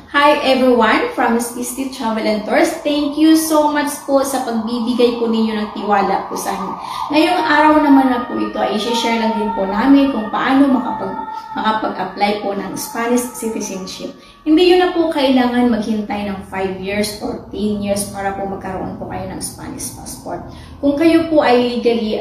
Hi everyone from Stisti Travel and Tours. Thank you so much po sa pagbibigay po ninyo ng tiwala po sa amin. Ngayong araw naman na po ito ay i-share lang din po namin kung paano makapag-apply po ng Spanish citizenship. Hindi yun na po kailangan maghintay ng 5 years or 10 years para po magkaroon po kayo ng Spanish passport. Kung kayo po ay legally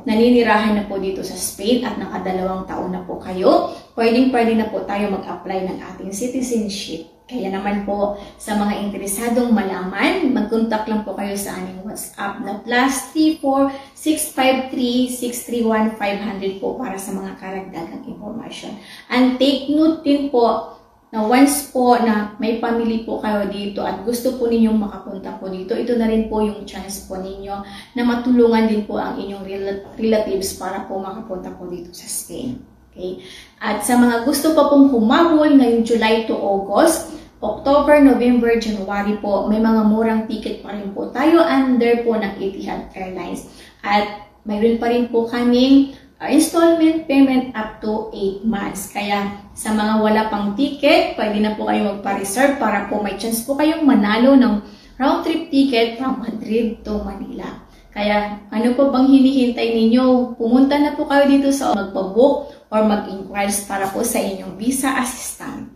naninirahan na po dito sa Spain at nakadalawang taon na po kayo, pwede na po tayo mag-apply ng ating citizenship. Kaya naman po sa mga interesadong malaman, mag-contact lang po kayo sa aming WhatsApp na +34 653 631 500 po para sa mga karagdagang impormasyon. And take note din po na once po na may family po kayo dito at gusto po ninyong makapunta po dito, ito na rin po yung chance po ninyo na matulungan din po ang inyong relatives para po makapunta po dito sa Spain. Okay? At sa mga gusto pa pong humabol ngayong July to August, October, November, January po, may mga murang ticket pa rin po tayo under po ng Etihad Airlines. At mayroon pa rin po kaming installment payment up to 8 months. Kaya sa mga wala pang ticket, pwede na po kayo magpa-reserve para po may chance po kayong manalo ng round trip ticket from Madrid to Manila. Kaya ano po bang hinihintay ninyo? Pumunta na po kayo dito sa magpa-book or mag-inquire para po sa inyong visa assistant.